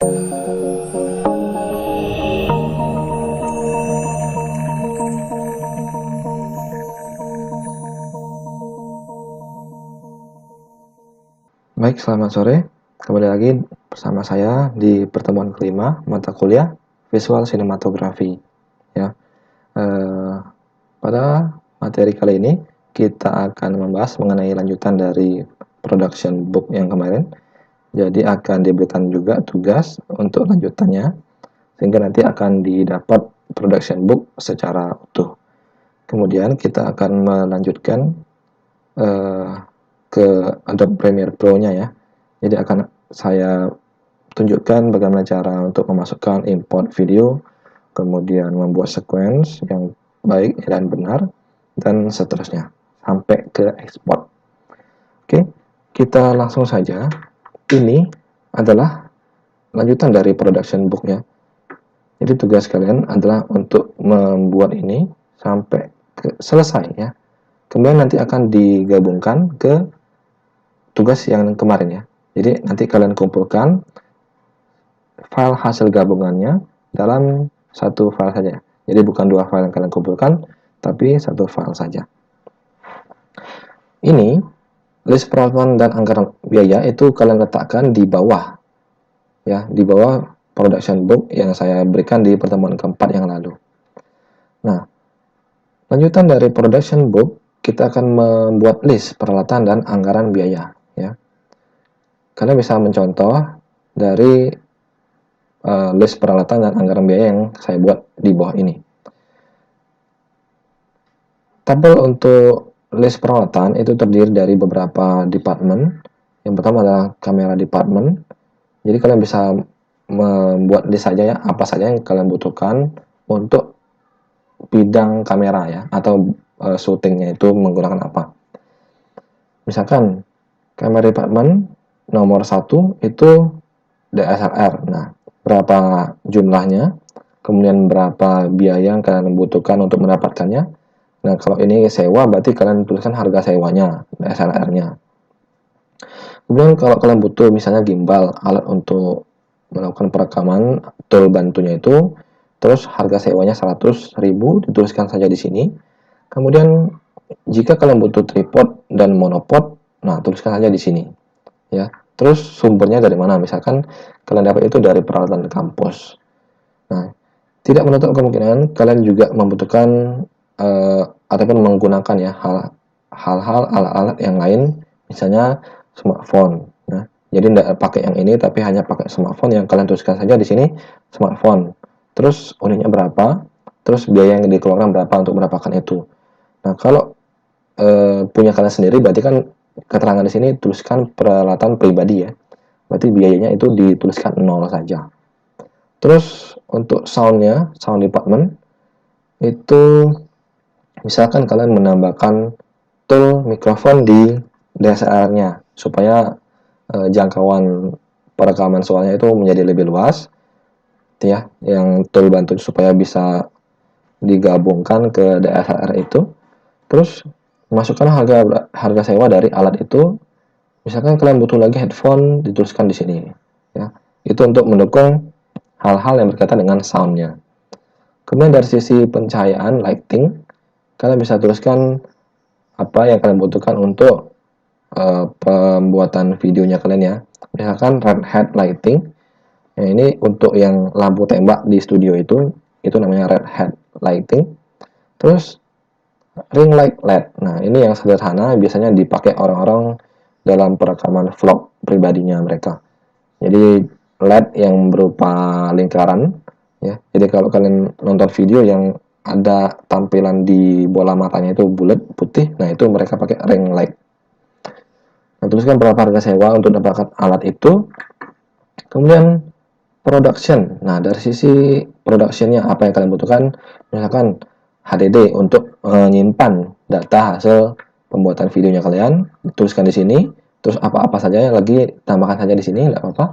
Baik, selamat sore. Kembali lagi bersama saya di pertemuan kelima mata kuliah Visual Sinematografi. Ya, pada materi kali ini kita akan membahas mengenai lanjutan dari production book yang kemarin. Jadi akan diberikan juga tugas untuk lanjutannya, sehingga nanti akan didapat production book secara utuh. Kemudian kita akan melanjutkan ke Adobe Premiere Pro-nya ya. Jadi akan saya tunjukkan bagaimana cara untuk memasukkan import video, kemudian membuat sequence yang baik dan benar, dan seterusnya sampai ke export. Oke, kita langsung saja. Ini adalah lanjutan dari production book ya. Jadi tugas kalian adalah untuk membuat ini sampai selesai ya. Kemudian nanti akan digabungkan ke tugas yang kemarin ya. Jadi nanti kalian kumpulkan file hasil gabungannya dalam satu file saja. Jadi bukan dua file yang kalian kumpulkan, tapi satu file saja. Ini list peralatan dan anggaran biaya itu kalian letakkan di bawah, ya, di bawah production book yang saya berikan di pertemuan keempat yang lalu. Nah, lanjutan dari production book, kita akan membuat list peralatan dan anggaran biaya, ya. Kalian bisa mencontoh dari list peralatan dan anggaran biaya yang saya buat di bawah ini. Tabel untuk list peralatan itu terdiri dari beberapa department. Yang pertama adalah kamera department. Jadi kalian bisa membuat list saja ya, apa saja yang kalian butuhkan untuk bidang kamera ya, atau syutingnya itu menggunakan apa. Misalkan kamera department nomor 1 itu DSLR. Nah, berapa jumlahnya, kemudian berapa biaya yang kalian butuhkan untuk mendapatkannya. Nah, kalau ini sewa, berarti kalian tuliskan harga sewanya, DSLR-nya. Kemudian kalau kalian butuh misalnya gimbal, alat untuk melakukan perekaman, tool bantunya itu, terus harga sewanya 100.000, dituliskan saja di sini. Kemudian jika kalian butuh tripod dan monopod, nah tuliskan saja di sini. Ya, terus sumbernya dari mana? Misalkan kalian dapat itu dari peralatan kampus. Nah, tidak menutup kemungkinan kalian juga membutuhkan ataupun menggunakan ya hal-hal alat-alat yang lain, misalnya smartphone. Nah, jadi tidak pakai yang ini, tapi hanya pakai smartphone, yang kalian tuliskan saja di sini smartphone. Terus unitnya berapa? Terus biaya yang dikeluarkan berapa untuk mendapatkan itu. Nah, kalau punya kalian sendiri, berarti kan keterangan di sini tuliskan peralatan pribadi ya. Berarti biayanya itu dituliskan 0 saja. Terus untuk soundnya, sound department itu misalkan kalian menambahkan tool mikrofon di DSLR-nya supaya jangkauan perekaman suaranya itu menjadi lebih luas ya, yang tool bantu supaya bisa digabungkan ke DSLR itu. Terus masukkan harga sewa dari alat itu. Misalkan kalian butuh lagi headphone, dituliskan di sini ya. Itu untuk mendukung hal-hal yang berkaitan dengan soundnya. Kemudian dari sisi pencahayaan, lighting, kalian bisa tuliskan apa yang kalian butuhkan untuk pembuatan videonya kalian ya. Misalkan red hat lighting. Nah, ini untuk yang lampu tembak di studio itu namanya red hat lighting. Terus ring light LED. Nah, ini yang sederhana, biasanya dipakai orang-orang dalam perekaman vlog pribadinya mereka. Jadi LED yang berupa lingkaran ya. Jadi kalau kalian nonton video yang ada tampilan di bola matanya itu bulat putih, nah itu mereka pakai ring light. Nah, tuliskan berapa harga sewa untuk dapatkan alat itu. Kemudian production. Nah, dari sisi productionnya apa yang kalian butuhkan? Misalkan HDD untuk menyimpan data hasil pembuatan videonya kalian, tuliskan di sini. Terus apa-apa saja yang lagi tambahkan saja di sini, nggak apa-apa.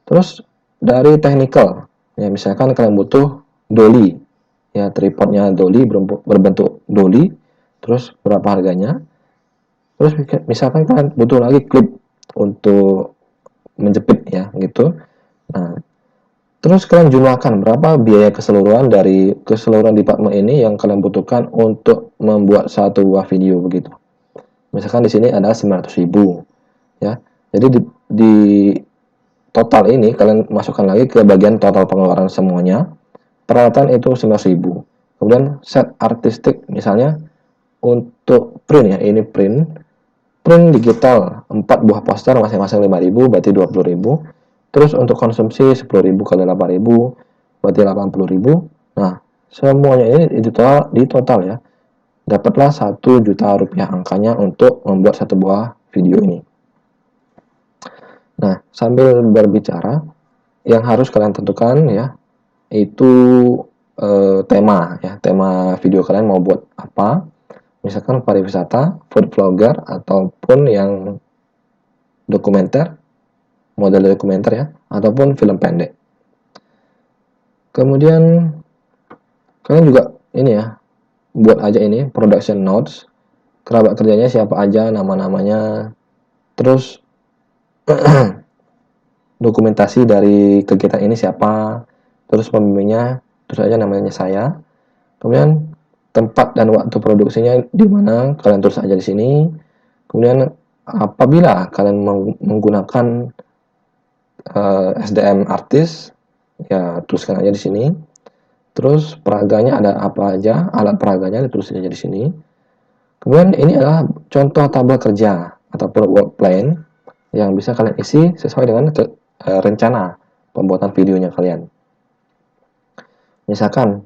Terus dari technical, ya misalkan kalian butuh dolly, ya tripodnya dolly berbentuk dolly, terus berapa harganya. Terus misalkan kalian butuh lagi klip untuk menjepit ya gitu. Nah, Terus kalian jumlahkan berapa biaya keseluruhan dari keseluruhan departemen ini yang kalian butuhkan untuk membuat satu buah video begitu. Misalkan di sini ada 900.000 ya. Jadi di total ini kalian masukkan lagi ke bagian total pengeluaran semuanya. Peralatan itu 900.000. Kemudian set artistik misalnya untuk print ya, ini print digital 4 buah poster masing-masing 5.000 berarti 20.000. Terus untuk konsumsi 10.000 kali 8.000 berarti 80.000. Nah, semuanya ini di total ya. Dapatlah 1 juta rupiah angkanya untuk membuat satu buah video ini. Nah, sambil berbicara, yang harus kalian tentukan ya, itu tema ya, tema video kalian mau buat apa. Misalkan pariwisata, food vlogger, ataupun yang dokumenter, model dokumenter ya, ataupun film pendek. Kemudian kalian juga ini ya, buat aja ini production notes, kerabat kerjanya siapa aja, nama-namanya, terus dokumentasi dari kegiatan ini siapa, terus pembimbingnya, terus aja namanya saya. Kemudian tempat dan waktu produksinya di mana, kalian tulis aja di sini. Kemudian apabila kalian menggunakan SDM artis, ya tuliskan aja di sini. Terus peraganya ada apa aja, alat peraganya ditulis aja di sini. Kemudian ini adalah contoh tabel kerja ataupun work plan yang bisa kalian isi sesuai dengan rencana pembuatan videonya kalian. Misalkan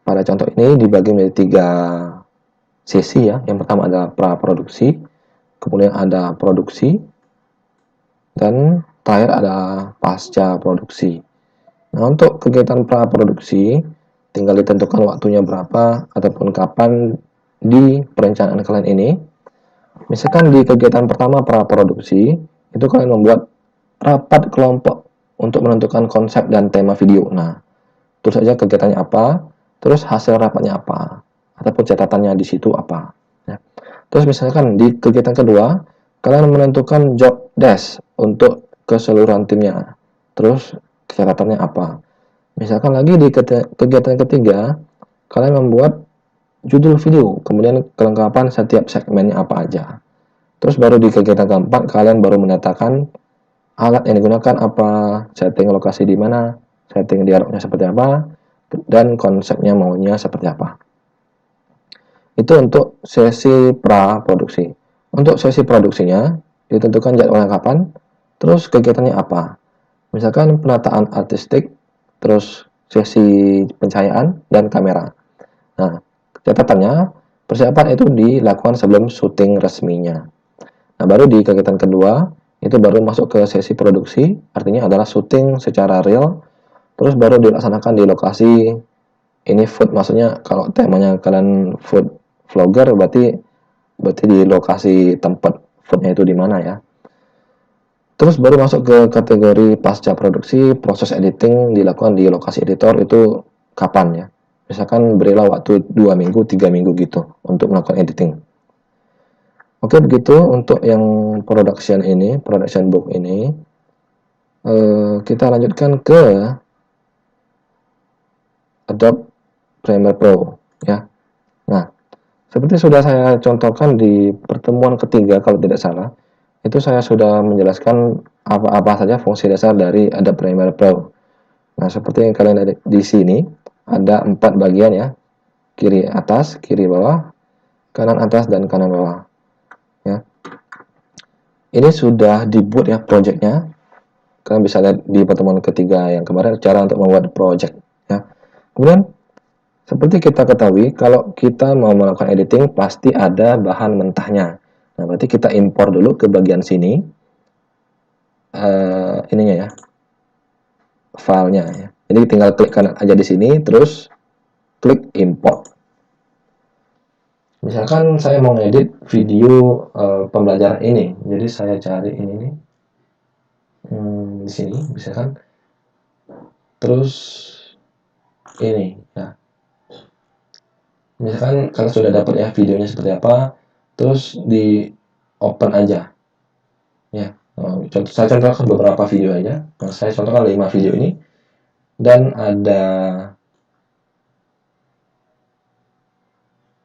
pada contoh ini dibagi menjadi 3 sesi ya. Yang pertama adalah praproduksi, kemudian ada produksi, dan terakhir ada pasca produksi. Nah, untuk kegiatan praproduksi tinggal ditentukan waktunya berapa ataupun kapan di perencanaan kalian ini. Misalkan di kegiatan pertama praproduksi itu kalian membuat rapat kelompok untuk menentukan konsep dan tema video. Nah, terus saja kegiatannya apa, terus hasil rapatnya apa, ataupun catatannya di situ apa. Ya. Terus misalkan di kegiatan kedua, kalian menentukan job desk untuk keseluruhan timnya. Terus catatannya apa. Misalkan lagi di kegiatan ketiga, kalian membuat judul video, kemudian kelengkapan setiap segmennya apa aja. Terus baru di kegiatan keempat, kalian baru menetapkan alat yang digunakan apa, setting lokasi di mana, setting dialognya seperti apa, dan konsepnya maunya seperti apa. Itu untuk sesi pra-produksi. Untuk sesi produksinya, ditentukan jadwalnya kapan, terus kegiatannya apa. Misalkan penataan artistik, terus sesi pencahayaan, dan kamera. Nah, catatannya, persiapan itu dilakukan sebelum syuting resminya. Nah, baru di kegiatan kedua, itu baru masuk ke sesi produksi, artinya adalah syuting secara real, terus baru dilaksanakan di lokasi. Ini food, maksudnya kalau temanya kalian food vlogger, berarti di lokasi tempat foodnya itu di mana ya. Terus baru masuk ke kategori pasca produksi, proses editing dilakukan di lokasi editor itu kapan ya. Misalkan berilah waktu 2 minggu, 3 minggu gitu untuk melakukan editing. Oke, begitu untuk yang production book ini. Kita lanjutkan ke Adobe Premiere Pro ya. Nah, seperti sudah saya contohkan di pertemuan ketiga kalau tidak salah, itu saya sudah menjelaskan apa-apa saja fungsi dasar dari Adobe Premiere Pro. Nah, seperti yang kalian lihat di sini, ada 4 bagian ya. Kiri atas, kiri bawah, kanan atas, dan kanan bawah. Ya. Ini sudah dibuat ya projectnya. Kalian bisa lihat di pertemuan ketiga yang kemarin cara untuk membuat project ya. Kemudian seperti kita ketahui, kalau kita mau melakukan editing pasti ada bahan mentahnya. Nah, berarti kita impor dulu ke bagian sini, ininya ya, filenya ya. Jadi tinggal klik kanan aja di sini, terus klik import. Misalkan saya mau ngedit video pembelajaran ini, jadi saya cari ini nih, di sini, misalkan, terus ini ya. Misalkan kalian sudah dapat ya videonya seperti apa, terus di open aja ya. Saya contohkan beberapa video aja. Saya contohkan 5 video ini. dan ada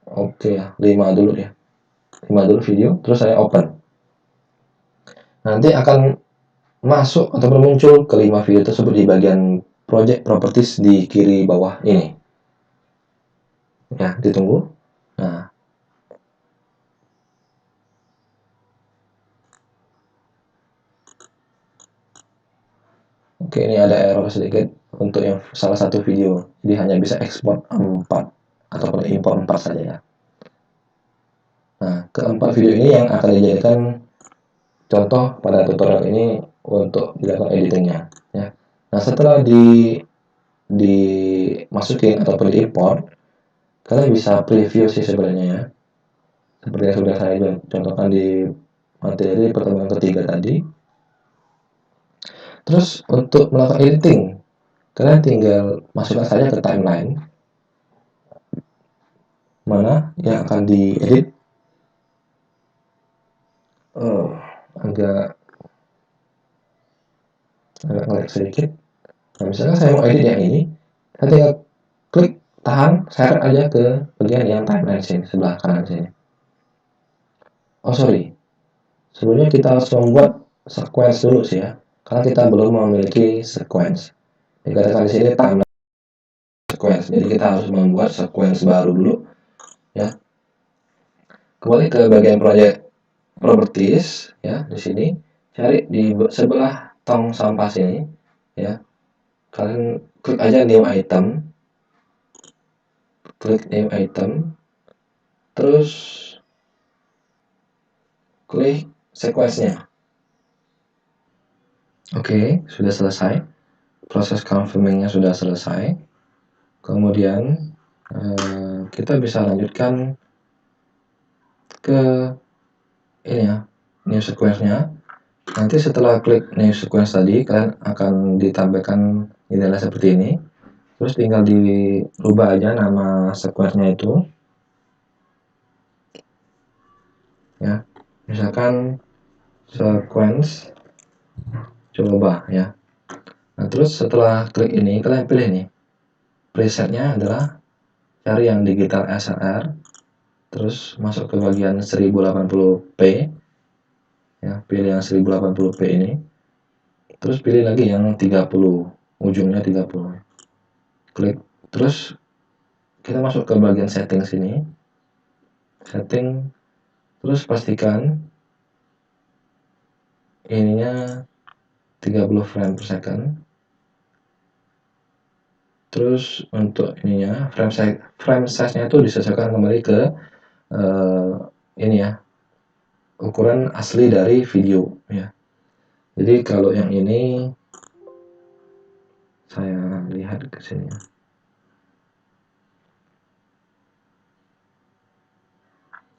oke ya, 5 dulu ya. 5 dulu video, terus saya open. Nanti akan masuk atau muncul kelima video tersebut di bagian project properties di kiri bawah ini. Ya, ditunggu. Nah, oke, ini ada error sedikit untuk yang salah satu video. Jadi hanya bisa ekspor 4 ataupun import 4 saja ya. Nah, keempat video ini yang akan dijadikan contoh pada tutorial ini untuk dilakukan editingnya ya. Nah, setelah dimasukin ataupun diimport, kalian bisa preview sih sebenarnya ya, seperti yang sudah saya contohkan di materi pertemuan ketiga tadi. Terus untuk melakukan editing, kalian tinggal masukkan saja ke timeline mana yang akan diedit. Agak ngelag sedikit. Nah, misalkan saya mau edit yang ini, saya tinggal klik tahan, share aja ke bagian yang timeline sini, sebelah kanan sini. Oh sorry, sebelumnya kita harus membuat sequence dulu sih ya, karena kita belum memiliki sequence. Dikatakan di sini timeline sequence, jadi kita harus membuat sequence baru dulu ya. Kembali ke bagian project properties ya, di sini cari di sebelah tong sampah sini ya. Kalian klik aja new item, klik new item, terus klik sequence-nya. Oke, sudah selesai. Proses confirming-nya sudah selesai. Kemudian kita bisa lanjutkan ke ini ya, new sequence-nya. Nanti setelah klik new sequence tadi, kalian akan ditampilkan jendela seperti ini. Terus tinggal dirubah aja nama sequence-nya itu. Ya, misalkan sequence coba ya. Nah, terus setelah klik ini, kalian pilih nih. Presetnya adalah cari yang digital SLR, terus masuk ke bagian 1080p ya, pilih yang 1080p ini, terus pilih lagi yang 30, ujungnya 30, klik, terus kita masuk ke bagian setting sini, setting, terus pastikan ininya 30 frame per second. Terus untuk ininya frame size-nya itu disesuaikan kembali ke ini ya, ukuran asli dari video ya. Jadi kalau yang ini saya lihat ke sini ya.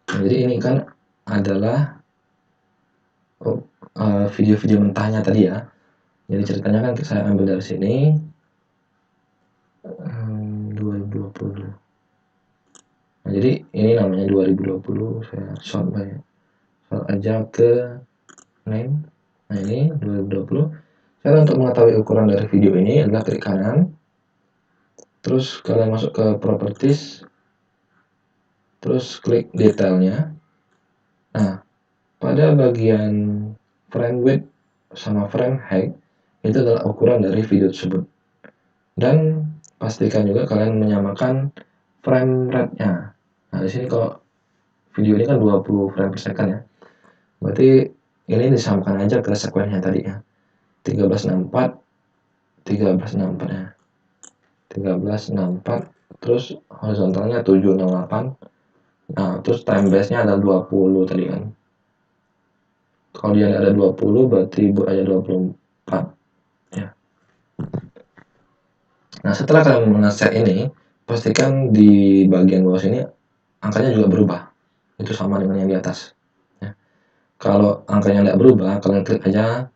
Nah, jadi ini kan adalah video-video mentahnya tadi ya. Jadi ceritanya kan saya ambil dari sini 2020. Nah, jadi ini namanya 2020, saya short aja ke name. Nah, ini 2020. Cara untuk mengetahui ukuran dari video ini adalah klik kanan, terus kalian masuk ke properties, terus klik detailnya. Nah, pada bagian frame width sama frame height itu adalah ukuran dari video tersebut. Dan pastikan juga kalian menyamakan frame rate-nya. Nah, di sini kalau video ini kan 20 frame per second ya. Berarti ini disamakan aja ke sequence-nya tadi ya. 1364 1364 ya. 1364, terus horizontalnya 768. Nah, terus time base-nya ada 20 tadi kan. Kalau dia ada 20 berarti buat aja 24 ya. Nah, setelah kalian men-set ini, pastikan di bagian bawah sini angkanya juga berubah. Itu sama dengan yang di atas ya. Kalau angkanya tidak berubah, kalian klik aja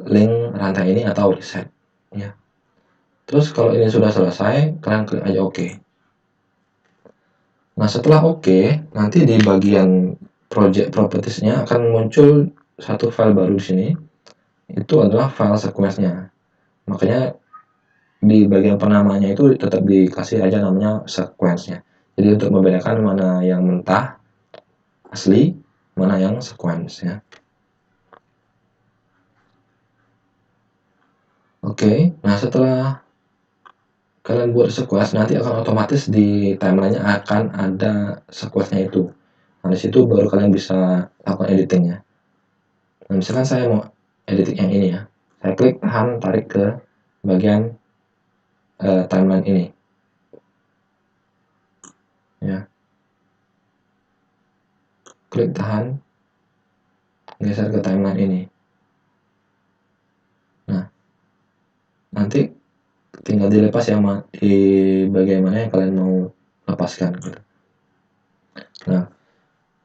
link rantai ini atau reset ya. Terus kalau ini sudah selesai, kalian klik aja OK. Nah, setelah OK, nanti di bagian project properties-nya akan muncul satu file baru di sini. Itu adalah file sequence-nya. Makanya di bagian penamanya itu tetap dikasih aja namanya sequence-nya. Jadi untuk membedakan mana yang mentah asli, mana yang sequence ya. Oke, nah setelah kalian buat sequence, nanti akan otomatis di timeline-nya akan ada sequence-nya itu. Nah, di situ baru kalian bisa lakukan editingnya. Nah, misalkan saya mau editing yang ini ya. Saya klik tahan, tarik ke bagian timeline ini. Ya. Klik tahan, geser ke timeline ini. Nah, nanti tinggal dilepas ya di bagian mana yang kalian mau lepaskan gitu. Nah,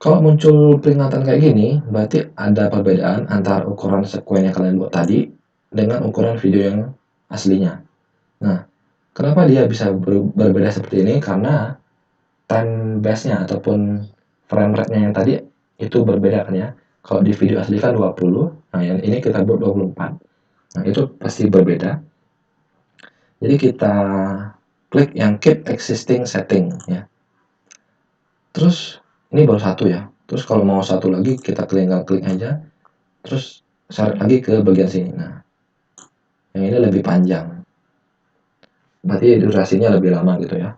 kalau muncul peringatan kayak gini, berarti ada perbedaan antara ukuran sekuen yang kalian buat tadi dengan ukuran video yang aslinya. Nah, kenapa dia bisa berbeda seperti ini? Karena time base-nya ataupun frame rate-nya yang tadi itu berbeda kan ya. Kalau di video asli kan 20, nah yang ini kita buat 24. Nah, itu pasti berbeda. Jadi kita klik yang keep existing setting ya. Terus ini baru satu ya. Terus kalau mau satu lagi kita tinggal klik aja. Terus seret lagi ke bagian sini. Nah, yang ini lebih panjang. Berarti durasinya lebih lama gitu ya.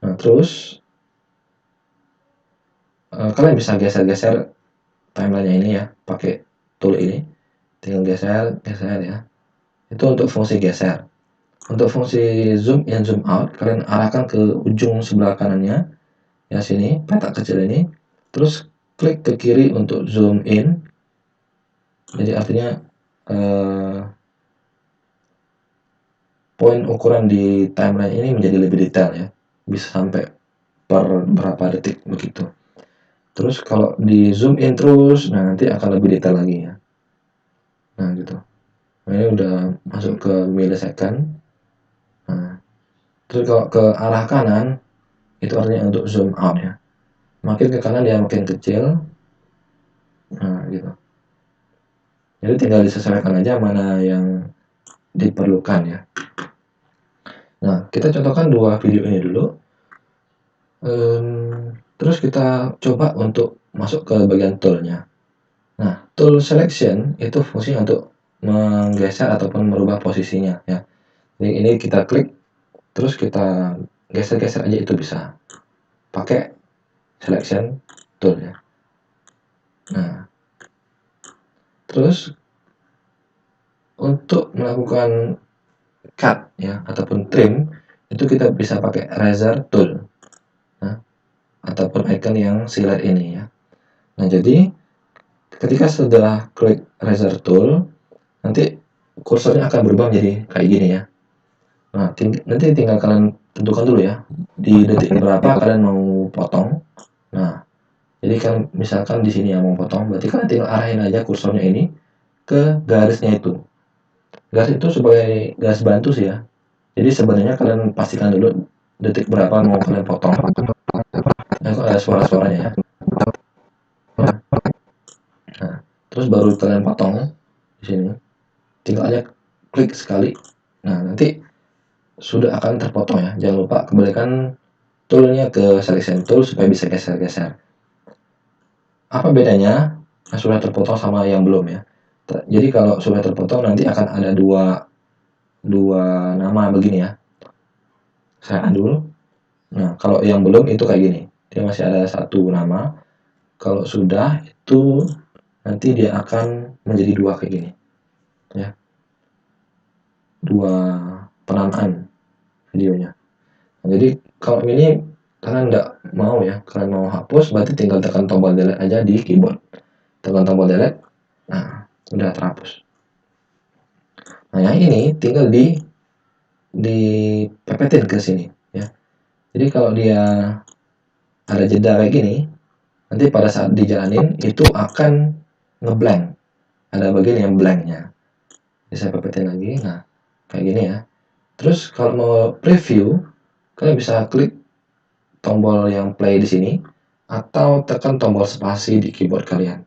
Nah, terus kalian bisa geser-geser timeline-nya ini ya, pakai tool ini. Tinggal geser, geser ya. Itu untuk fungsi geser. Untuk fungsi zoom in, zoom out, kalian arahkan ke ujung sebelah kanannya. Ya sini, petak kecil ini. Terus klik ke kiri untuk zoom in. Jadi artinya poin ukuran di timeline ini menjadi lebih detail ya. Bisa sampai per berapa detik begitu. Terus kalau di zoom in terus, nah nanti akan lebih detail lagi ya. Nah gitu. Nah, ini udah masuk ke millisecond. Nah, terus kalau ke arah kanan, itu artinya untuk zoom out ya. Makin ke kanan dia makin kecil. Nah gitu. Jadi tinggal disesuaikan aja mana yang diperlukan ya. Nah, kita contohkan dua video ini dulu. Terus kita coba untuk masuk ke bagian toolnya. Nah, tool selection itu fungsinya untuk menggeser ataupun merubah posisinya ya. Jadi ini kita klik, terus kita geser-geser aja itu bisa. Pakai selection tool ya. Nah, terus untuk melakukan cut ya ataupun trim itu kita bisa pakai razor tool. Nah, ataupun icon yang silet ini ya. Nah, jadi ketika sudah klik razor tool, nanti kursornya akan berubah menjadi kayak gini ya. Nah, nanti tinggal kalian tentukan dulu ya, di detik berapa kalian mau potong. Nah, jadi kan misalkan di sini yang mau potong, berarti kalian tinggal arahin aja kursornya ini ke garisnya itu. Garis itu sebagai garis bantu sih ya. Jadi sebenarnya kalian pastikan dulu detik berapa mau kalian potong. Nah, kok ada suara-suaranya ya. Nah, terus baru kalian potong di sini. Tinggal aja klik sekali. Nah, nanti sudah akan terpotong ya. Jangan lupa kembalikan toolnya ke selection tool supaya bisa geser-geser. Apa bedanya sudah terpotong sama yang belum ya? Jadi kalau sudah terpotong nanti akan ada dua nama begini ya. Saya undo. Nah, kalau yang belum itu kayak gini. Dia masih ada satu nama. Kalau sudah itu nanti dia akan menjadi dua kayak gini. Ya. Dua penamaan videonya. Nah, jadi kalau ini kalian nggak mau ya, kalian mau hapus, berarti tinggal tekan tombol delete aja di keyboard. Tekan tombol delete, nah udah terhapus. Nah yang ini tinggal dipepetin ke sini ya. Jadi kalau dia ada jeda kayak gini, nanti pada saat dijalanin itu akan ngeblank. Ada bagian yang blanknya. Jadi saya pepetin lagi, nah kayak gini ya. Terus kalau mau preview, kalian bisa klik tombol yang play di sini atau tekan tombol spasi di keyboard kalian.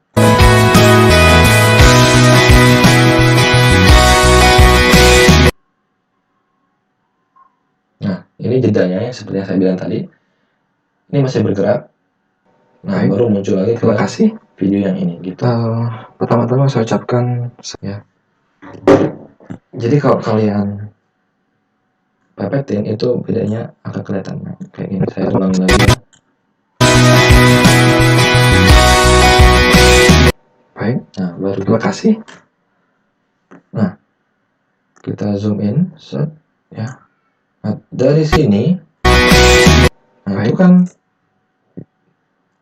ini jedanya yang seperti yang saya bilang tadi. Ini masih bergerak. Nah, baru muncul lagi. Terima kasih video yang ini gitu. Pertama-tama saya ucapkan ya. Jadi kalau kalian pepetin itu bedanya akan kelihatan. Nah, kayak gini. Saya ulangi lagi ya. Baik. Nah, baru terima kasih. Nah, kita zoom in, set ya. Nah, dari sini, nah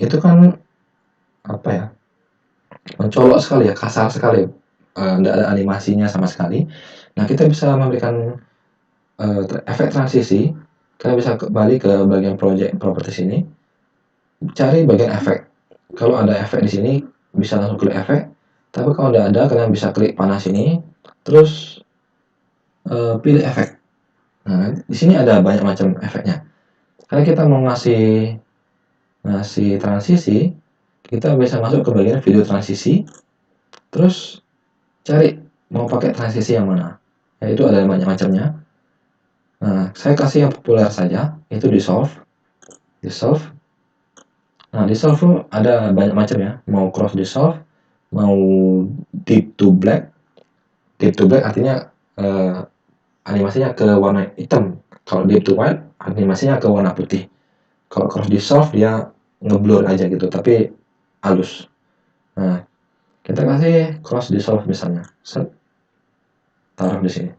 itu kan apa ya? Mencolok sekali ya, kasar sekali. Tidak ada animasinya sama sekali. Nah, kita bisa memberikan efek transisi. Kalian bisa kembali ke bagian project properti sini, cari bagian efek. Kalau ada efek di sini, bisa langsung klik efek. Tapi kalau tidak ada, kalian bisa klik panah sini, terus pilih efek. Nah, di sini ada banyak macam efeknya. Kalau kita mau ngasih transisi, kita bisa masuk ke bagian video transisi, terus cari mau pakai transisi yang mana. Ya, itu ada banyak macamnya. Nah, saya kasih yang populer saja, itu dissolve. Nah, dissolve itu ada banyak macam ya. Mau cross dissolve, mau deep to black. Deep to black artinya animasinya ke warna hitam. Kalau deep to white, animasinya ke warna putih. Kalau cross dissolve dia ngeblur aja gitu, tapi halus. Nah, kita kasih cross dissolve misalnya. Set. Taruh di sini.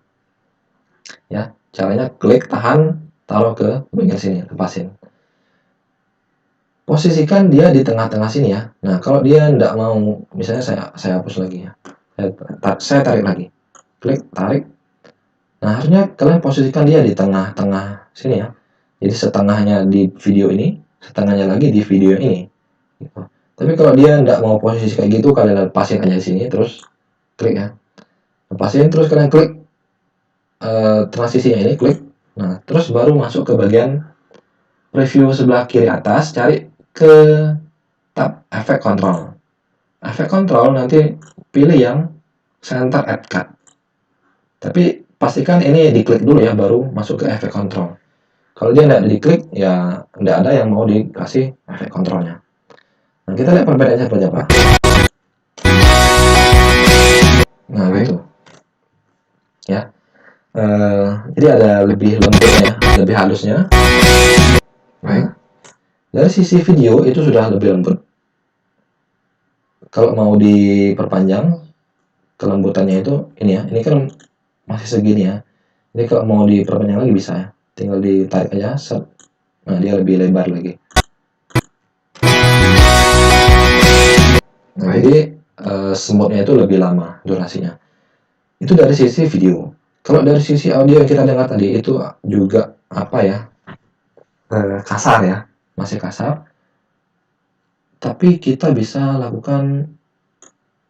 Ya, caranya klik, tahan, taruh ke bagian sini, lepasin. Posisikan dia di tengah-tengah sini ya. Nah, kalau dia tidak mau, misalnya saya hapus lagi ya. Saya tarik lagi. Klik, tarik. Nah, harusnya kalian posisikan dia di tengah-tengah sini ya. Jadi setengahnya di video ini, setengahnya lagi di video ini. Gitu. Tapi kalau dia tidak mau posisi kayak gitu, kalian lepasin aja di sini, terus klik ya. Lepasin, terus kalian klik transisinya ini, klik. Nah, terus baru masuk ke bagian preview sebelah kiri atas, cari ke tab efek control. Efek control nanti pilih yang center add cut. Tapi pastikan ini diklik dulu ya, baru masuk ke efek control. Kalau dia tidak diklik, ya tidak ada yang mau dikasih efek kontrolnya. Nah, kita lihat perbedaannya seperti apa. Nah, gitu. Ya. Jadi ada lebih lembutnya, lebih halusnya. Nah, dari sisi video itu sudah lebih lembut. Kalau mau diperpanjang kelembutannya itu ini ya. Ini kan masih segini ya. Jadi kalau mau diperpanjang lagi bisa ya. Tinggal ditarik aja, set. Nah, dia lebih lebar lagi. Nah, jadi smoothnya itu lebih lama durasinya. Itu dari sisi video. Kalau dari sisi audio yang kita dengar tadi itu juga apa ya, kasar ya, masih kasar. Tapi kita bisa lakukan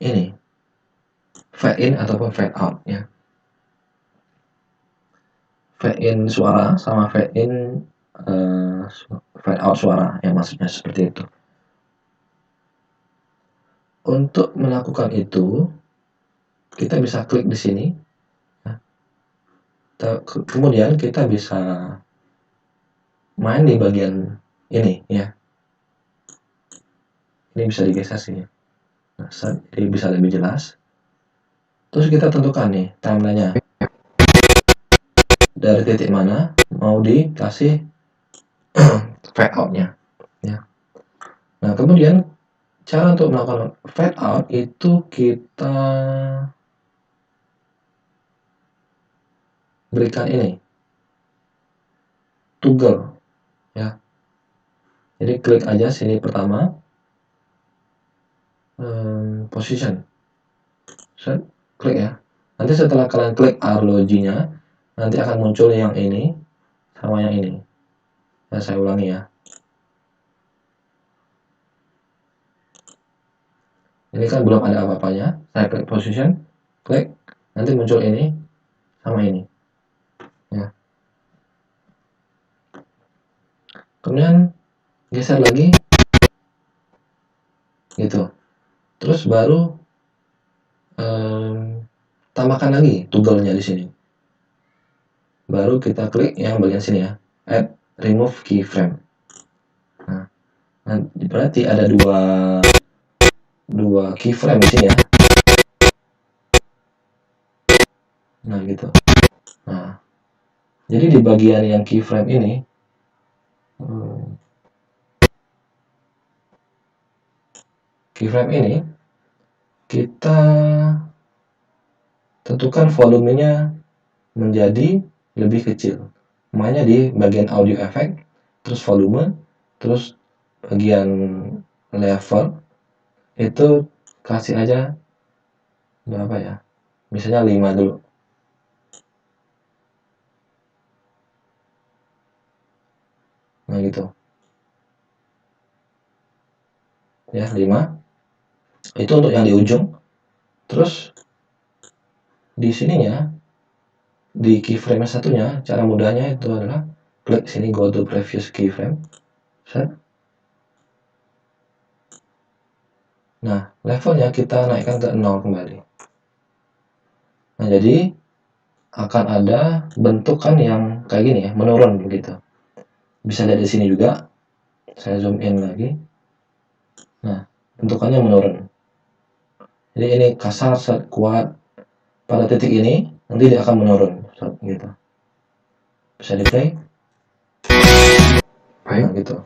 ini, fade in ataupun fade out ya. Fade in suara sama fade in fade out suara, yang maksudnya seperti itu. Untuk melakukan itu, kita bisa klik di sini. Kemudian kita bisa main di bagian ini ya. Ini bisa digeser sini. Nah, jadi bisa lebih jelas. Terus kita tentukan nih timelinenya. Dari titik mana mau dikasih fade out-nya. Ya. Nah, kemudian cara untuk melakukan fade out itu kita berikan ini toggle ya. Jadi klik aja sini pertama, position, set, klik ya. Nanti setelah kalian klik arlojinya, nanti akan muncul yang ini sama yang ini. Nah, saya ulangi ya. Ini kan belum ada apa-apanya. Saya klik position, klik, nanti muncul ini sama ini. Ya. Kemudian geser lagi, gitu. Terus baru tambahkan lagi toggle-nya di sini. Baru kita klik yang bagian sini ya. add remove keyframe. Nah, berarti ada dua keyframe di sini ya. Nah, gitu. Nah, jadi di bagian yang keyframe ini, kita tentukan volumenya menjadi lebih kecil. Makanya di bagian audio effect, terus volume, terus bagian level itu kasih aja berapa ya? Misalnya 5 dulu. Nah, gitu. Ya, 5. Itu untuk yang di ujung. Terus di sininya, di keyframe satunya, cara mudahnya itu adalah klik sini, go to previous keyframe. Set. Nah, levelnya kita naikkan ke 0 kembali. Nah, jadi akan ada bentukan yang kayak gini ya, menurun begitu. Bisa lihat di sini juga. Saya zoom in lagi. Nah, bentukannya menurun. Jadi ini kasar, set, kuat. Pada titik ini nanti dia akan menurun, set, gitu. Bisa di play. Nah, gitu.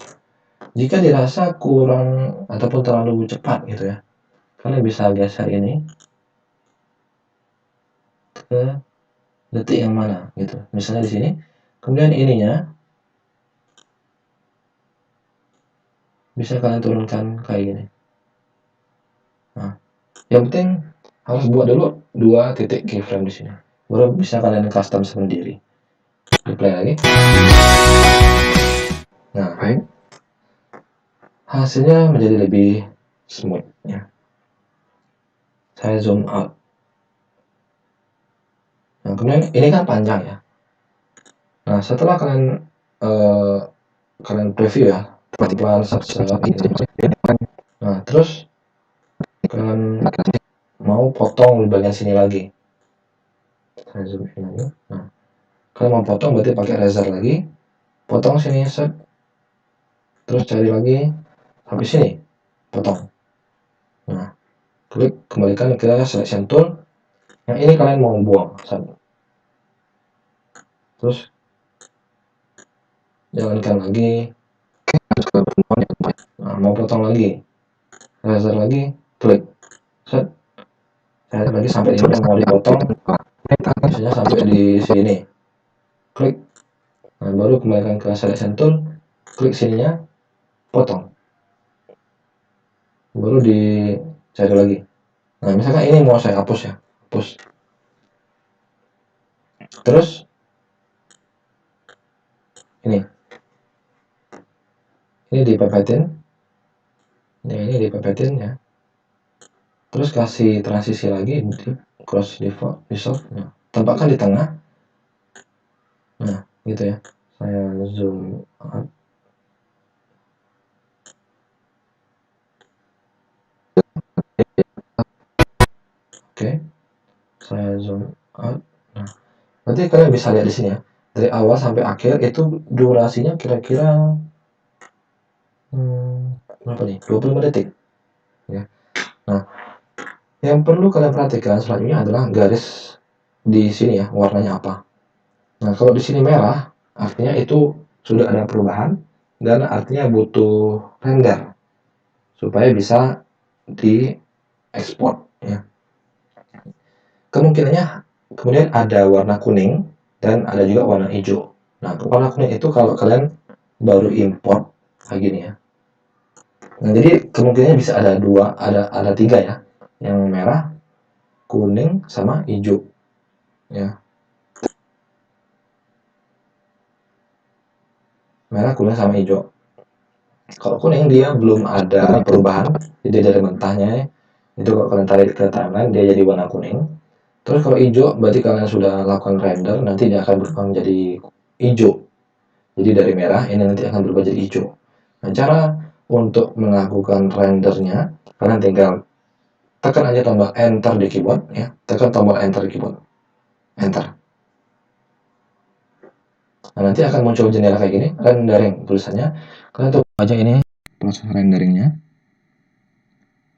Jika dirasa kurang ataupun terlalu cepat gitu ya, kalian bisa geser ini ke detik yang mana gitu. Misalnya di sini. Kemudian ininya bisa kalian turunkan kayak gini. Nah, yang penting harus buat dulu 2 titik keyframe di sini. Baru bisa kalian custom sendiri. Di play lagi. Nah, baik. Hasilnya menjadi lebih smooth ya. Saya zoom out. Nah, kemudian ini kan panjang ya. Nah, setelah kalian preview ya, pelan-pelan ini. Nah, terus kalian mau potong di bagian sini lagi. Saya zoom in lagi. Nah, kalian mau potong berarti pakai razor lagi. Potong sini, set. Terus cari lagi sampai sini, potong. Nah, klik kembalikan ke selection tool. Yang ini kalian mau buang, set. Terus jalankan lagi. Nah, mau potong lagi, razor lagi, klik, set. Saya lagi sampai ini mau dipotong, misalnya sampai di sini, klik. Nah, baru kembalikan ke selection tool, klik sininya, potong. Baru dicari lagi. Nah, misalkan ini mau saya hapus ya, hapus. Terus ini dipepetin. Ini dipepetin ya. Terus kasih transisi lagi di cross dissolve. Nah, tempatkan di tengah. Nah, gitu ya. Saya zoom out. Oke. Saya zoom out. Nah, nanti kalian bisa lihat di sini ya. Dari awal sampai akhir itu durasinya kira-kira berapa nih? 25 detik. Ya. Nah, yang perlu kalian perhatikan selanjutnya adalah garis di sini ya, warnanya apa. Nah, kalau di sini merah, artinya itu sudah ada perubahan dan artinya butuh render supaya bisa diekspor ya. Kemungkinannya kemudian ada warna kuning dan ada juga warna hijau. Nah, warna kuning itu kalau kalian baru import kayak gini ya. Nah, jadi kemungkinannya bisa ada ada 3 ya. Yang merah, kuning, sama hijau ya. Merah, kuning, sama hijau. Kalau kuning dia belum ada perubahan, jadi dari mentahnya itu kalau kalian tarik ke timeline dia jadi warna kuning. Terus kalau hijau berarti kalian sudah lakukan render, nanti dia akan berubah menjadi hijau. Jadi dari merah ini nanti akan berubah jadi hijau. Nah, cara untuk melakukan rendernya, kalian tinggal tekan aja tombol enter di keyboard ya, tekan tombol enter di keyboard, enter. Nah, nanti akan muncul jendela kayak gini, rendering tulisannya. Kalian tuh aja ini proses renderingnya.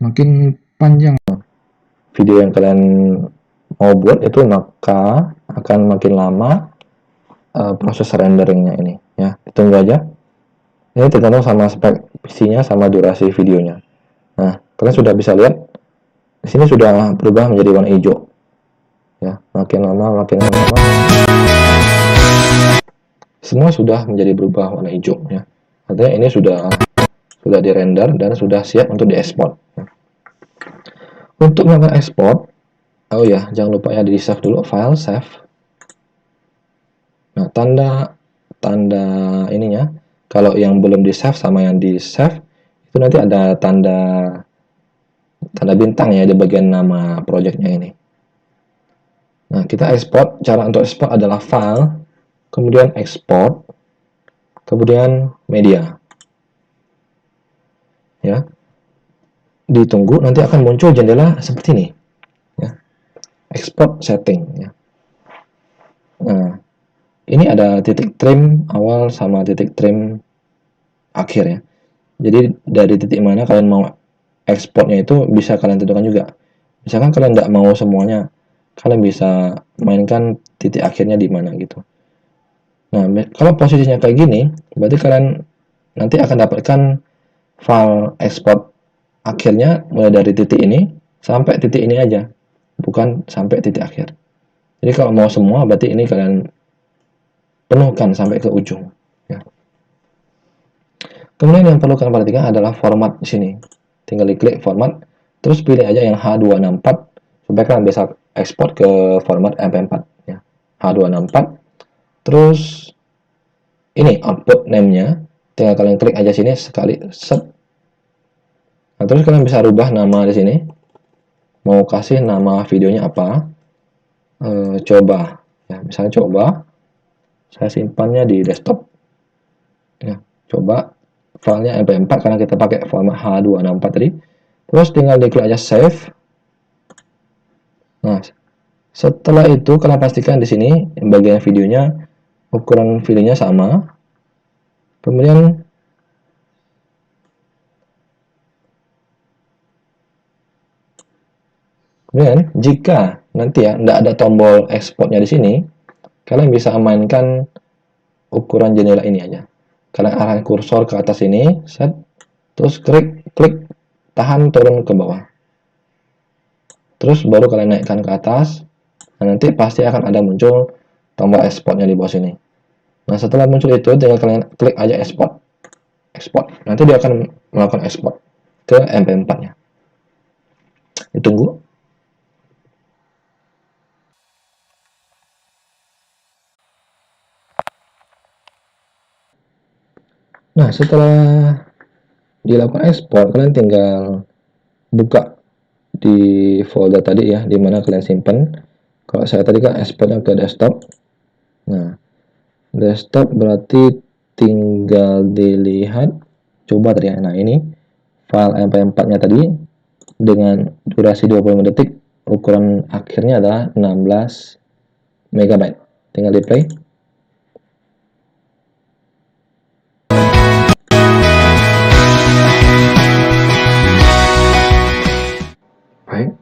Makin panjang video yang kalian mau buat itu, maka akan makin lama proses renderingnya ini ya. Tunggu aja. Ini tergantung sama spek PC-nya sama durasi videonya. Nah, kalian sudah bisa lihat di sini sudah berubah menjadi warna hijau. Ya, makin lama semua sudah menjadi berubah warna hijau ya. Artinya ini sudah dirender dan sudah siap untuk diekspor. Untuk melakukan ekspor, oh ya, jangan lupa ya di save dulu, file save. Nah, tanda ininya, kalau yang belum di save sama yang di save itu nanti ada tanda bintang ya di bagian nama projectnya ini. Nah, kita ekspor, cara untuk ekspor adalah file, kemudian ekspor, kemudian media. Ya, ditunggu, nanti akan muncul jendela seperti ini. Ya, export setting. Ya. Nah, ini ada titik trim awal sama titik trim akhir ya. Jadi dari titik mana kalian mau ekspornya itu bisa kalian tentukan juga. Misalkan kalian tidak mau semuanya, kalian bisa mainkan titik akhirnya di mana gitu. Nah, kalau posisinya kayak gini, berarti kalian nanti akan dapatkan file ekspor akhirnya mulai dari titik ini sampai titik ini aja, bukan sampai titik akhir. Jadi kalau mau semua, berarti ini kalian penuhkan sampai ke ujung. Ya. Kemudian yang perlu kalian perhatikan adalah format di sini. Tinggal diklik format, terus pilih aja yang H264 supaya kalian bisa ekspor ke format MP4. Ya. H264. Terus ini output name-nya, tinggal kalian klik aja sini sekali set. Nah, terus kalian bisa rubah nama di sini. Mau kasih nama videonya apa? Coba. Ya, misalnya coba. Saya simpannya di desktop. Ya, coba filenya MP4 karena kita pakai format H264 tadi. Terus tinggal diklik aja save. Nah, setelah itu kalian pastikan di sini bagian videonya ukuran videonya sama. Kemudian jika nanti ya tidak ada tombol ekspornya di sini, kalian bisa mainkan ukuran jendela ini aja. Kalian arahkan kursor ke atas ini, set, terus klik, tahan turun ke bawah. Terus baru kalian naikkan ke atas. Nah, nanti pasti akan ada muncul tombol ekspornya di bawah sini. Nah, setelah muncul itu tinggal kalian klik aja export. Nanti dia akan melakukan ekspor ke MP4-nya. Ditunggu. Nah, setelah dilakukan ekspor, kalian tinggal buka di folder tadi ya, di mana kalian simpan. Kalau saya tadi kan ekspornya ke desktop. Nah, desktop berarti tinggal dilihat, coba tadi ya. Nah, ini file MP4-nya tadi dengan durasi 25 detik, ukuran akhirnya adalah 16 MB. Tinggal di play. Baik,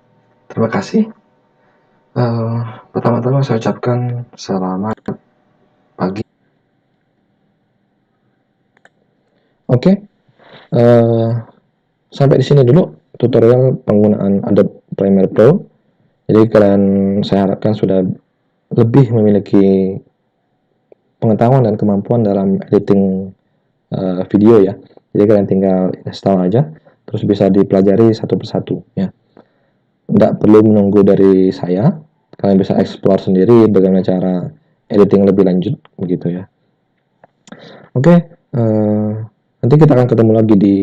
terima kasih. Pertama-tama saya ucapkan selamat pagi. Oke, sampai di sini dulu tutorial penggunaan Adobe Premiere Pro. Jadi kalian, saya harapkan sudah lebih memiliki pengetahuan dan kemampuan dalam editing video ya. Jadi kalian tinggal install aja, terus bisa dipelajari satu persatu ya. Tidak perlu menunggu dari saya, kalian bisa explore sendiri bagaimana cara editing lebih lanjut begitu ya. Oke, nanti kita akan ketemu lagi di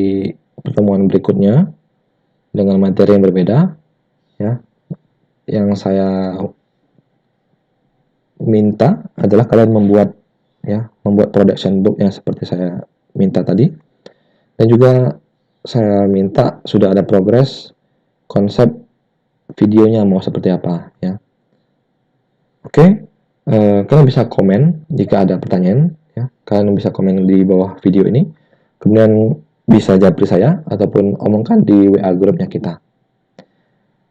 pertemuan berikutnya dengan materi yang berbeda ya. Yang saya minta adalah kalian membuat production book yang seperti saya minta tadi, dan juga saya minta sudah ada progres konsep videonya mau seperti apa ya. Oke, Kalian bisa komen jika ada pertanyaan, ya. Kalian bisa komen di bawah video ini. Kemudian bisa japri saya ataupun omongkan di WA grupnya kita.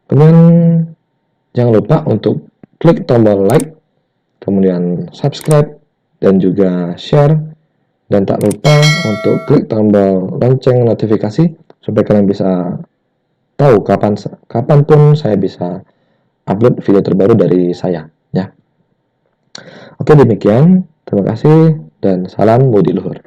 Kemudian jangan lupa untuk klik tombol like, kemudian subscribe, dan juga share. Dan tak lupa untuk klik tombol lonceng notifikasi supaya kalian bisa tahu kapanpun saya bisa upload video terbaru dari saya, ya. Oke, demikian. Terima kasih dan salam budi luhur.